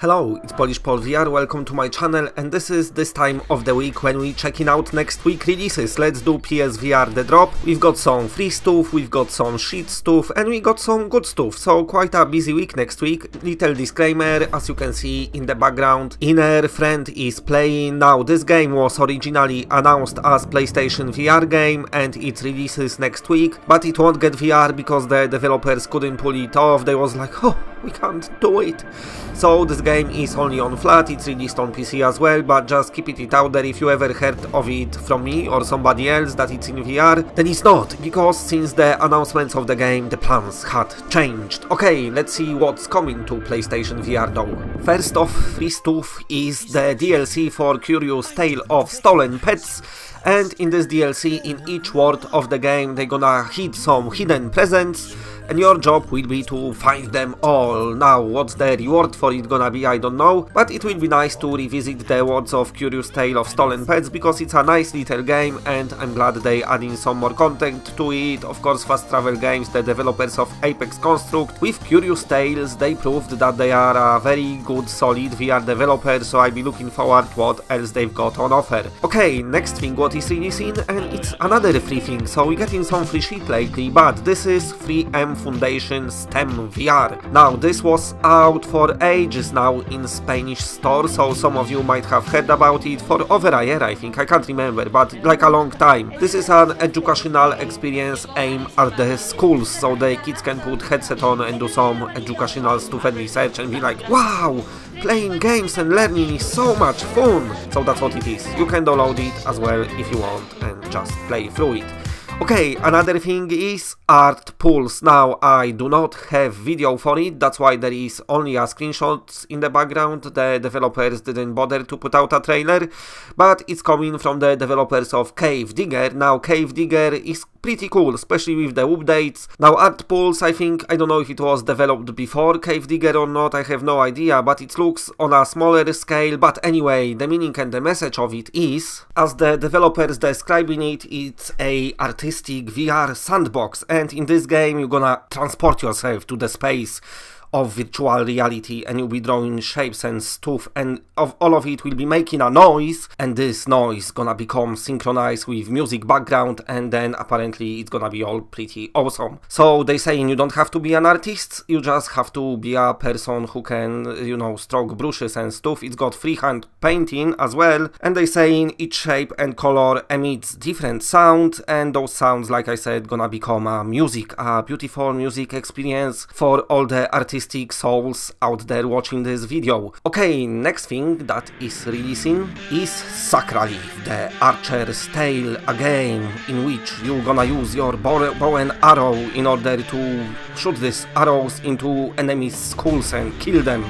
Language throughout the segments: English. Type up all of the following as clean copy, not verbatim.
Hello, it's Polish Paul VR, welcome to my channel, and this is this time of the week when we checking out next week releases. Let's do PSVR the drop. We've got some free stuff, we've got some shit stuff, and we got some good stuff, so quite a busy week next week. Little disclaimer, as you can see in the background, Inner Friend is playing. Now this game was originally announced as PlayStation VR game and it releases next week, but it won't get VR because the developers couldn't pull it off. They was like, oh, we can't do it. So this game is only on flat, it's released on PC as well, but just keeping it out there. If you ever heard of it from me or somebody else that it's in VR, then it's not, because since the announcements of the game, the plans had changed. Okay, let's see what's coming to PlayStation VR though. First off, free stuff is the DLC for Curious Tale of Stolen Pets. And in this DLC, in each world of the game, they're gonna hide some hidden presents, and your job will be to find them all. Now, what's the reward for it gonna be, I don't know, but it will be nice to revisit the worlds of Curious Tale of Stolen Pets, because it's a nice little game, and I'm glad they adding some more content to it. Of course, Fast Travel Games, the developers of Apex Construct, with Curious Tales, they proved that they are a very good, solid VR developer, so I'll be looking forward to what else they've got on offer. Okay, next thing what is releasing, and it's another free thing, so we're getting some free shit lately, but this is FreeM Foundation STEM+VR. Now this was out for ages now in Spanish store, so some of you might have heard about it for over a year, I think, I can't remember, but like a long time. This is an educational experience aimed at the schools, so the kids can put headset on and do some educational stuff and research and be like, wow, playing games and learning is so much fun. So that's what it is. You can download it as well if you want and just play through it. Okay, another thing is ARTPULSE. Now, I do not have video for it, that's why there is only a screenshot in the background. The developers didn't bother to put out a trailer, but it's coming from the developers of Cave Digger. Now, Cave Digger is pretty cool, especially with the updates. Now, ARTPULSE, I don't know if it was developed before Cave Digger or not, I have no idea, but it looks on a smaller scale. But anyway, the meaning and the message of it is, as the developers describing it, it's a artistic VR sandbox, and in this game you're gonna transport yourself to the space of virtual reality, and you'll be drawing shapes and stuff, and all of it will be making a noise, and this noise gonna become synchronized with music background, and then apparently it's gonna be all pretty awesome. So they saying you don't have to be an artist, you just have to be a person who can, you know, stroke brushes and stuff. It's got freehand painting as well, and they saying each shape and color emits different sound, and those sounds, like I said, gonna become a beautiful music experience for all the artistic souls out there watching this video. Okay, next thing that is releasing is SACRALITH, the Archer's Tale, a game in which you're gonna use your bow and arrow in order to shoot these arrows into enemies' skulls and kill them.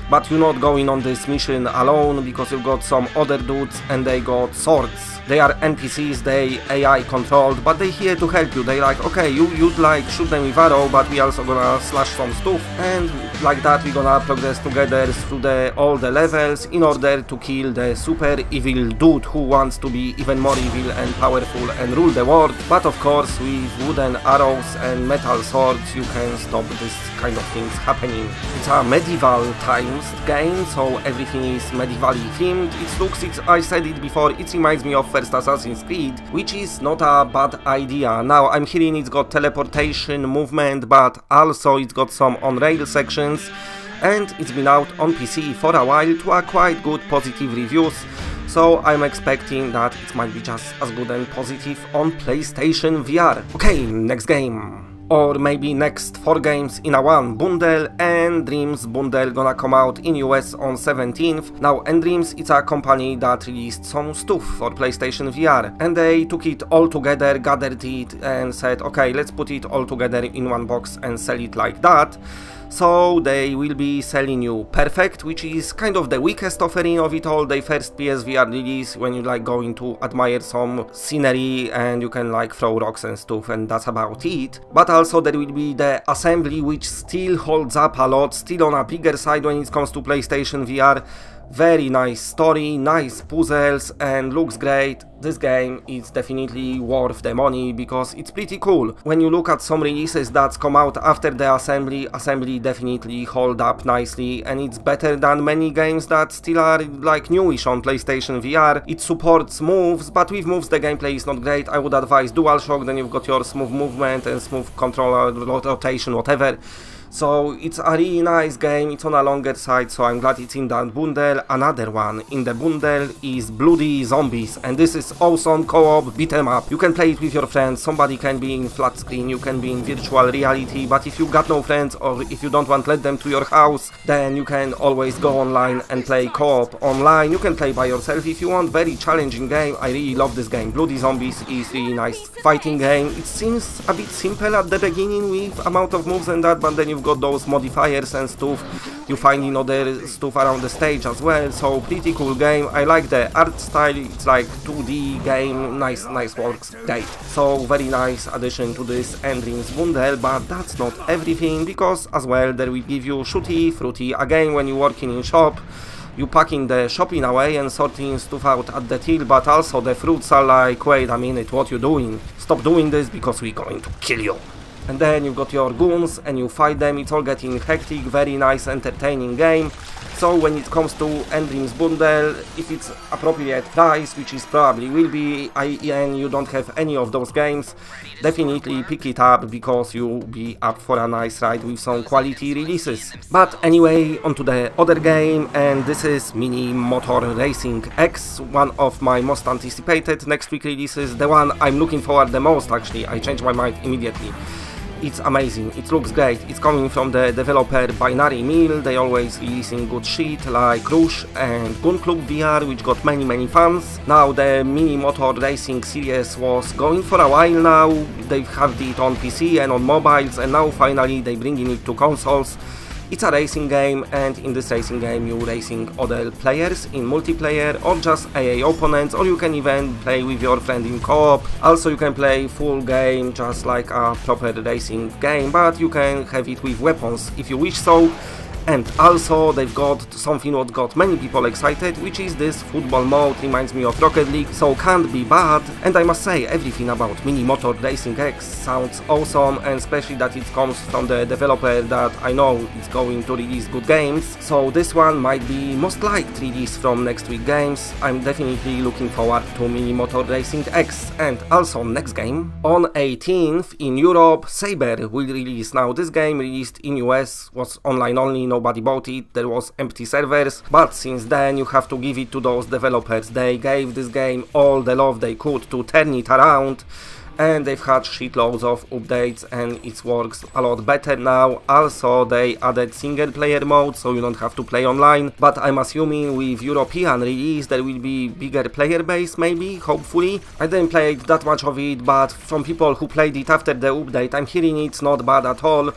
But you're not going on this mission alone, because you've got some other dudes and they got swords. They are NPCs, they AI controlled, but they here to help you. They like, okay, you'd like shoot them with arrow, but we also gonna slash some stuff, and like that we gonna progress together through all the levels in order to kill the super evil dude who wants to be even more evil and powerful and rule the world. But of course, with wooden arrows and metal swords you can stop this kind of things happening. It's a medieval times game, so everything is medievally themed. I said it before, it reminds me of first Assassin's Creed, which is not a bad idea. Now I'm hearing it's got teleportation, movement, but also it's got some on-rail sections, and it's been out on PC for a while to a quite good positive reviews, so I'm expecting that it might be just as good and positive on PlayStation VR. Okay, next game. Or maybe next 4 games in a one bundle. nDREAMS bundle gonna come out in US on 17th. Now nDREAMS, it's a company that released some stuff for PlayStation VR, and they took it all together, gathered it and said, okay, let's put it all together in one box and sell it like that. So they will be selling you Perfect, which is kind of the weakest offering of it all. They first PSVR release when you like going to admire some scenery and you can like throw rocks and stuff, and that's about it. But also there will be the Assembly, which still holds up a lot, still on a bigger side when it comes to PlayStation VR. Very nice story, nice puzzles, and looks great. This game is definitely worth the money because it's pretty cool. When you look at some releases that's come out after the Assembly definitely hold up nicely, and it's better than many games that still are like newish on PlayStation VR. It supports moves, but with moves the gameplay is not great. I would advise DualShock, then you've got your smooth movement and smooth controller, rotation, whatever. So it's a really nice game, it's on a longer side, so I'm glad it's in that bundle. Another one in the bundle is Bloody Zombies, and this is awesome co-op beat 'em up. You can play it with your friends, somebody can be in flat screen, you can be in virtual reality, but if you got no friends or if you don't want to let them to your house, then you can always go online and play co-op online. You can play by yourself if you want. Very challenging game, I really love this game. Bloody Zombies is really nice fighting game. It seems a bit simple at the beginning with amount of moves and that, but then you've got those modifiers and stuff you find in other stuff around the stage as well, so pretty cool game. I like the art style, it's like 2D game, nice works, great. So very nice addition to this nDREAMS bundle, but that's not everything, because as well they will give you Shooty Fruity. Again, when you're working in shop, you packing the shopping away and sorting stuff out at the till, but also the fruits are like, wait a minute, what you doing? Stop doing this because we're going to kill you. And then you've got your goons and you fight them. It's all getting hectic, very nice, entertaining game. So when it comes to nDREAMS bundle, if it's appropriate price, which is probably will be, and you don't have any of those games, definitely pick it up because you'll be up for a nice ride with some quality releases. But anyway, on to the other game, and this is Mini Motor Racing X, one of my most anticipated next week releases, the one I'm looking forward the most actually. I changed my mind immediately. It's amazing, it looks great. It's coming from the developer Binary Mill. They always releasing good shit like Rush and Gun Club VR, which got many fans. Now the Mini Motor Racing series was going for a while now. They've had it on PC and on mobiles, and now finally they bringing it to consoles. It's a racing game, and in this racing game you're racing other players in multiplayer or just AA opponents, or you can even play with your friend in co-op. Also you can play full game just like a proper racing game, but you can have it with weapons if you wish so. And also they've got something what got many people excited, which is this football mode. Reminds me of Rocket League, so can't be bad. And I must say, everything about Mini Motor Racing X sounds awesome, and especially that it comes from the developer that I know is going to release good games. So this one might be most liked release from next week games. I'm definitely looking forward to Mini Motor Racing X. And also next game, on 18th in Europe, S.A.B.R.E will release. Now this game released in US, was online only, nobody bought it, there was empty servers, but since then you have to give it to those developers. They gave this game all the love they could to turn it around, and they've had shitloads of updates and it works a lot better now. Also they added single player mode, so you don't have to play online, but I'm assuming with European release there will be bigger player base, maybe, hopefully. I didn't play that much of it, but from people who played it after the update, I'm hearing it's not bad at all.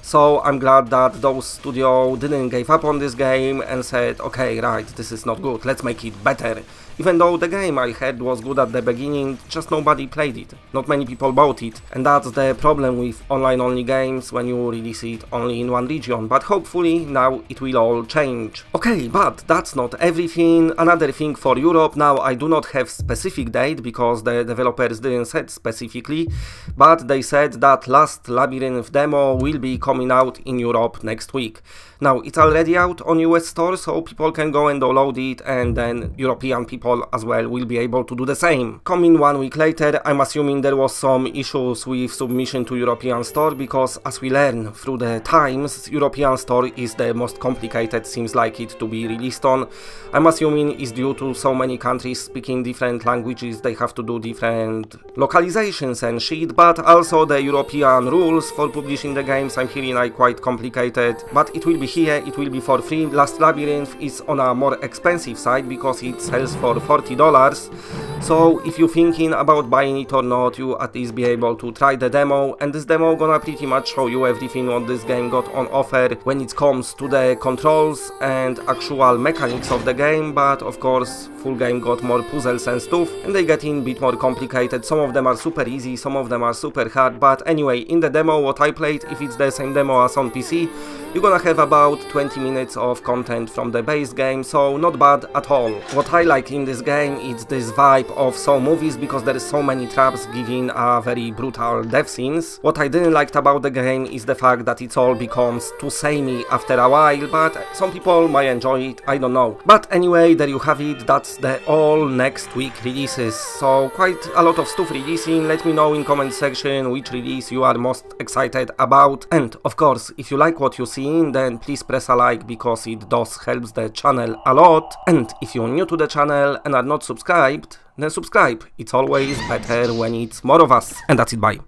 So I'm glad that those studio didn't give up on this game and said, okay, right, this is not good, let's make it better. Even though the game I heard was good at the beginning, just nobody played it. Not many people bought it. And that's the problem with online-only games when you release it only in one region. But hopefully now it will all change. Okay, but that's not everything. Another thing for Europe. Now I do not have specific date because the developers didn't say specifically. But they said that last Labyrinth demo will be coming out in Europe next week. Now it's already out on US store, so people can go and download it, and then European people as well will be able to do the same. Coming 1 week later, I'm assuming there was some issues with submission to European store, because as we learn through the times, European store is the most complicated, seems like it to be released on. I'm assuming it's due to so many countries speaking different languages, they have to do different localizations and shit, but also the European rules for publishing the games I'm hearing are quite complicated, but it will be here, it will be for free. Last Labyrinth is on a more expensive side because it sells for $40, so if you're thinking about buying it or not, you at least be able to try the demo, and this demo gonna pretty much show you everything what this game got on offer when it comes to the controls and actual mechanics of the game, but of course full game got more puzzles and stuff, and they getting a bit more complicated. Some of them are super easy, some of them are super hard, but anyway, in the demo what I played, if it's the same demo as on PC, You're gonna have about 20 minutes of content from the base game, so not bad at all. What I like in this game is this vibe of Saw movies, because there is so many traps giving a very brutal death scenes. What I didn't like about the game is the fact that it all becomes too samey after a while, but some people might enjoy it, I don't know. But anyway, there you have it, that's the all next week releases. So quite a lot of stuff releasing. Let me know in comment section which release you are most excited about. And of course, if you like what you see, then please press a like, because it does helps the channel a lot. And if you're new to the channel and are not subscribed, then subscribe. It's always better when it's more of us. And that's it, bye.